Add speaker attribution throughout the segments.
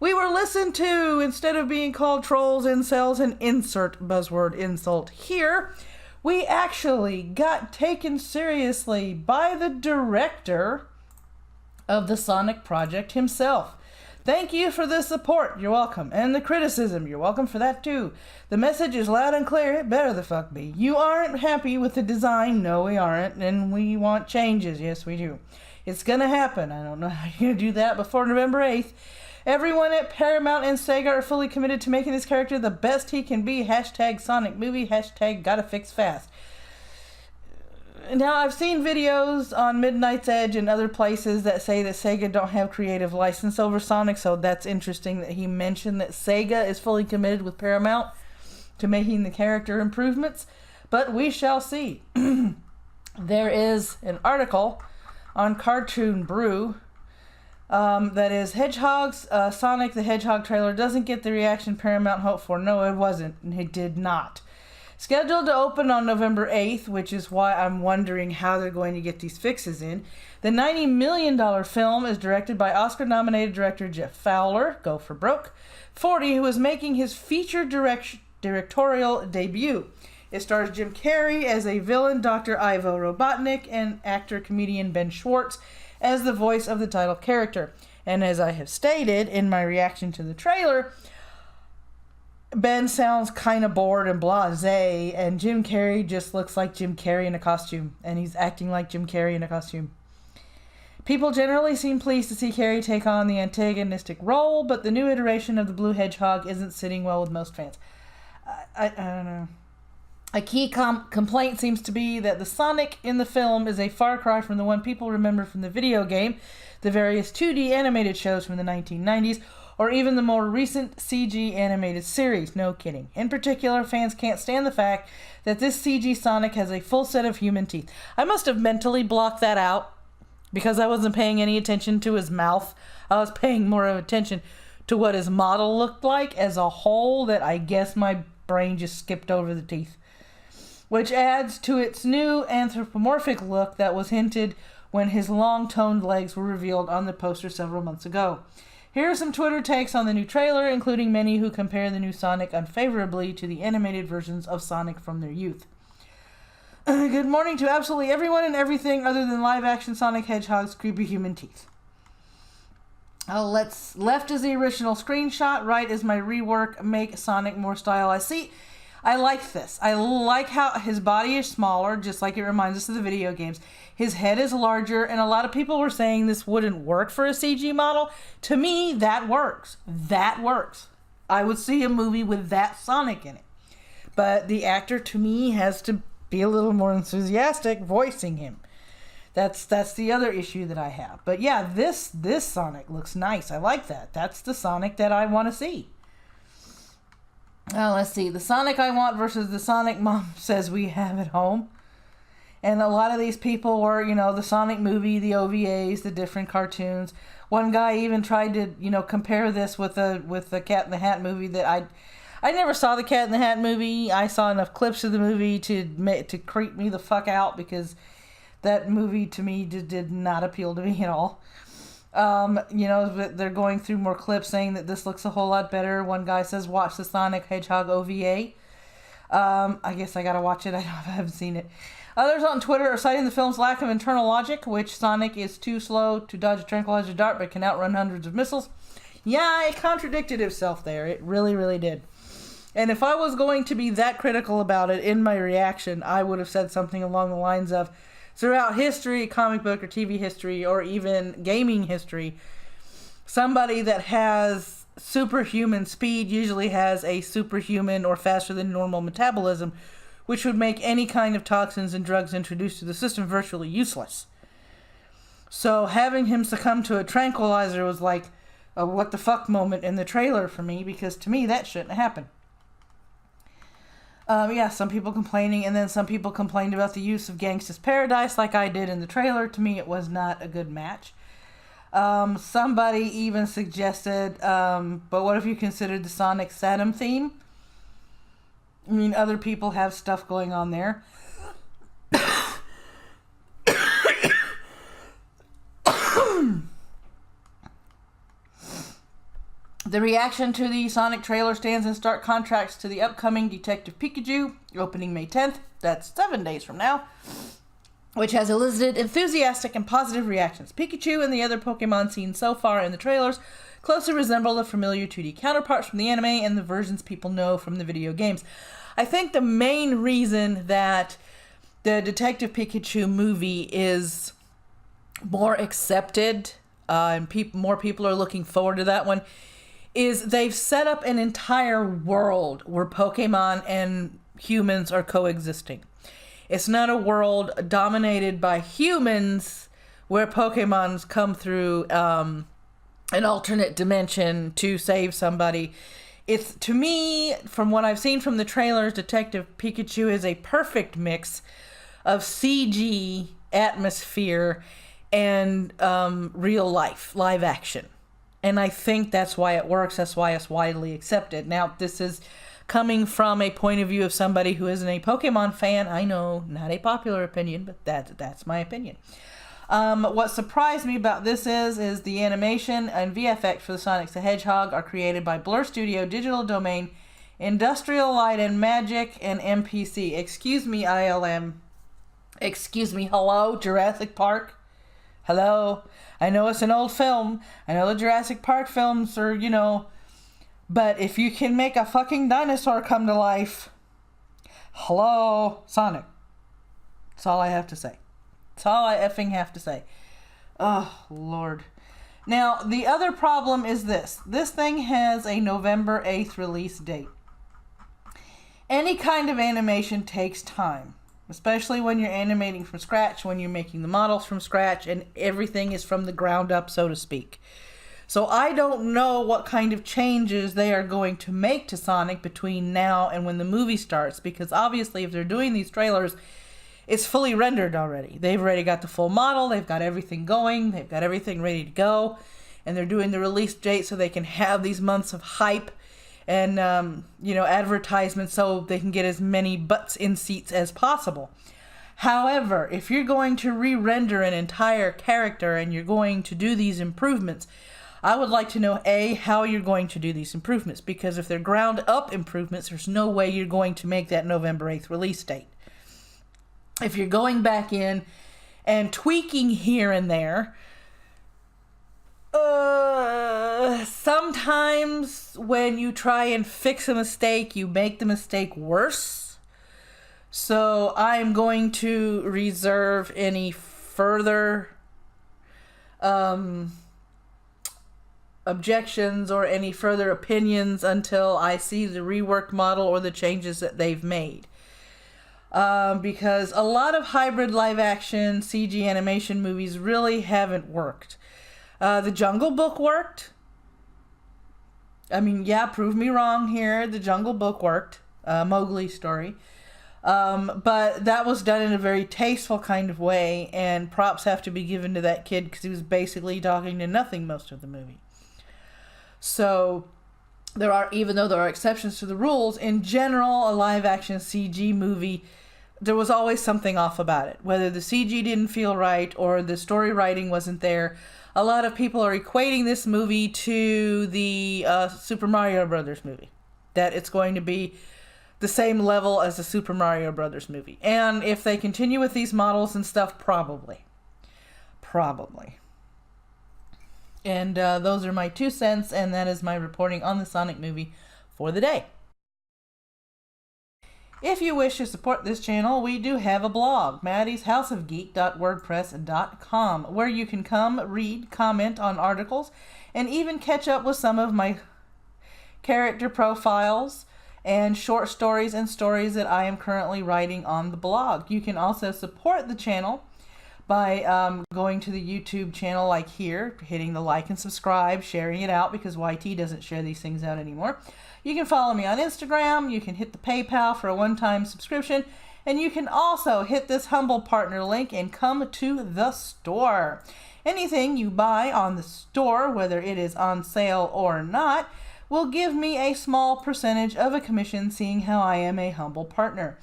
Speaker 1: We were listened to instead of being called trolls, incels, and insert buzzword insult here. We actually got taken seriously by the director of the Sonic project himself. Thank you for the support. You're welcome. And the criticism. You're welcome for that too. The message is loud and clear. It better the fuck be. You aren't happy with the design. No, we aren't. And we want changes. Yes, we do. It's gonna happen. I don't know how you're gonna do that before November 8th. Everyone at Paramount and Sega are fully committed to making this character the best he can be. Hashtag Sonic movie. Hashtag gotta fix fast. Now, I've seen videos on Midnight's Edge and other places that say that Sega don't have creative license over Sonic, so that's interesting that he mentioned that Sega is fully committed with Paramount to making the character improvements, but we shall see. There is an article on Cartoon Brew that is Hedgehog's Sonic the Hedgehog trailer doesn't get the reaction Paramount hoped for. No, it wasn't. It did not. Scheduled to open on November 8th, which is why I'm wondering how they're going to get these fixes in. The $90 million film is directed by Oscar-nominated director Jeff Fowler, go for broke, 40, who is making his feature directorial debut. It stars Jim Carrey as a villain, Dr. Ivo Robotnik, and actor-comedian Ben Schwartz as the voice of the title character. And as I have stated in my reaction to the trailer, Ben sounds kind of bored and blasé, and Jim Carrey just looks like Jim Carrey in a costume, and he's acting like Jim Carrey in a costume. People generally seem pleased to see Carrey take on the antagonistic role, but the new iteration of the Blue Hedgehog isn't sitting well with most fans. I don't know. A key complaint seems to be that the Sonic in the film is a far cry from the one people remember from the video game, the various 2D animated shows from the 1990s, or even the more recent CG animated series. No kidding. In particular, fans can't stand the fact that this CG Sonic has a full set of human teeth. I must have mentally blocked that out because I wasn't paying any attention to his mouth. I was paying more attention to what his model looked like as a whole, that I guess my brain just skipped over the teeth, which adds to its new anthropomorphic look that was hinted when his long-toned legs were revealed on the poster several months ago. Here are some Twitter takes on the new trailer, including many who compare the new Sonic unfavorably to the animated versions of Sonic from their youth. Good morning to absolutely everyone and everything other than live-action Sonic Hedgehog's creepy human teeth. Left is the original screenshot, right is my rework, make Sonic more stylized. See, I like this. I like how his body is smaller, just like it reminds us of the video games. His head is larger, and a lot of people were saying this wouldn't work for a CG model. To me, that works. That works. I would see a movie with that Sonic in it. But the actor, to me, has to be a little more enthusiastic voicing him. That's the other issue that I have. But yeah, this Sonic looks nice. I like that. That's the Sonic that I want to see. Let's see. The Sonic I want versus the Sonic Mom says we have at home. And a lot of these people were, the Sonic movie, the OVAs, the different cartoons. One guy even tried to, compare this with the Cat in the Hat movie that I never saw the Cat in the Hat movie. I saw enough clips of the movie to creep me the fuck out because that movie to me did not appeal to me at all. They're going through more clips saying that this looks a whole lot better. One guy says, watch the Sonic Hedgehog OVA. I guess I gotta watch it. I haven't seen it. Others on Twitter are citing the film's lack of internal logic, which Sonic is too slow to dodge a tranquilizer dart but can outrun hundreds of missiles. Yeah, it contradicted itself there. It really, really did. And if I was going to be that critical about it in my reaction, I would have said something along the lines of, throughout history, comic book or TV history, or even gaming history, somebody that has superhuman speed usually has a superhuman or faster than normal metabolism, which would make any kind of toxins and drugs introduced to the system virtually useless. So having him succumb to a tranquilizer was like a what the fuck moment in the trailer for me, because to me that shouldn't happen. Some people complaining, and then some people complained about the use of Gangsta's Paradise like I did in the trailer. To me, it was not a good match. Somebody even suggested, but what if you considered the Sonic Saddam theme? I mean, other people have stuff going on there. The reaction to the Sonic trailer stands in stark contrast to the upcoming Detective Pikachu, opening May 10th, that's 7 days from now, which has elicited enthusiastic and positive reactions. Pikachu and the other Pokemon seen so far in the trailers closely resemble the familiar 2D counterparts from the anime and the versions people know from the video games. I think the main reason that the Detective Pikachu movie is more accepted and more people are looking forward to that one is they've set up an entire world where Pokemon and humans are coexisting. It's not a world dominated by humans where Pokemons come through an alternate dimension to save somebody. It's, to me, from what I've seen from the trailers, Detective Pikachu is a perfect mix of CG, atmosphere, and real life, live action. And I think that's why it works. That's why it's widely accepted. Now, this is coming from a point of view of somebody who isn't a Pokemon fan. I know, not a popular opinion, but that's my opinion. What surprised me about this is the animation and VFX for the Sonic the Hedgehog are created by Blur Studio, Digital Domain, Industrial Light and Magic, and MPC. Excuse me, ILM. Excuse me, hello, Jurassic Park? Hello? I know it's an old film. I know the Jurassic Park films are, but if you can make a fucking dinosaur come to life, hello, Sonic. That's all I have to say. That's all I effing have to say. Oh, Lord. Now, the other problem is this. This thing has a November 8th release date. Any kind of animation takes time. Especially when you're animating from scratch, when you're making the models from scratch, and everything is from the ground up, so to speak. So I don't know what kind of changes they are going to make to Sonic between now and when the movie starts, because obviously if they're doing these trailers, it's fully rendered already. They've already got the full model, they've got everything going, they've got everything ready to go, and they're doing the release date so they can have these months of hype and, advertisements so they can get as many butts in seats as possible. However, if you're going to re-render an entire character and you're going to do these improvements, I would like to know, A, how you're going to do these improvements. Because if they're ground-up improvements, there's no way you're going to make that November 8th release date. If you're going back in and tweaking here and there, sometimes when you try and fix a mistake, you make the mistake worse. So I'm going to reserve any further objections or any further opinions until I see the reworked model or the changes that they've made. Because a lot of hybrid live action CG animation movies really haven't worked. The Jungle Book worked. I mean, yeah, prove me wrong here. The Jungle Book worked. Mowgli's story. But that was done in a very tasteful kind of way, and props have to be given to that kid because he was basically talking to nothing most of the movie. So, even though there are exceptions to the rules, in general, a live-action CG movie, there was always something off about it. Whether the CG didn't feel right or the story writing wasn't there. A lot of people are equating this movie to the Super Mario Brothers movie. That it's going to be the same level as the Super Mario Brothers movie. And if they continue with these models and stuff, probably. Probably. And those are my 2 cents, and that is my reporting on the Sonic movie for the day. If you wish to support this channel, we do have a blog, maddie'shouseofgeek.wordpress.com, where you can come, read, comment on articles, and even catch up with some of my character profiles and short stories and stories that I am currently writing on the blog. You can also support the channel by going to the YouTube channel like here, hitting the like and subscribe, sharing it out because YT doesn't share these things out anymore. You can follow me on Instagram, you can hit the PayPal for a one-time subscription, and you can also hit this humble partner link and come to the store. Anything you buy on the store, whether it is on sale or not, will give me a small percentage of a commission, seeing how I am a humble partner.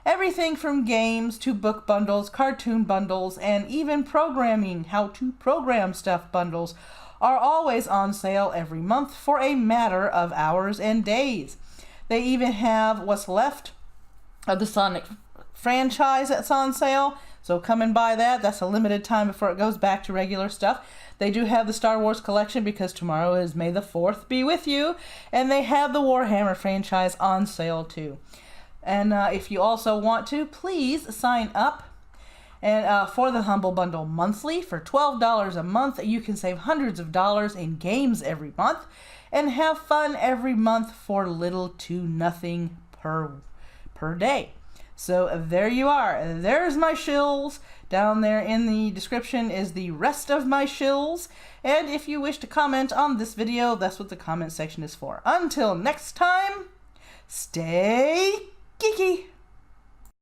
Speaker 1: Everything from games to book bundles, cartoon bundles, and even programming, how to program stuff bundles are always on sale every month for a matter of hours and days. They even have what's left of the Sonic franchise that's on sale, so come and buy that. That's a limited time before it goes back to regular stuff. They do have the Star Wars collection because tomorrow is May the 4th be with you, and they have the Warhammer franchise on sale too. And if you also want to, please sign up and for the Humble Bundle monthly. For $12 a month, you can save hundreds of dollars in games every month and have fun every month for little to nothing per day. So there you are. There's my shills. Down there in the description is the rest of my shills. And if you wish to comment on this video, that's what the comment section is for. Until next time, stay geeky.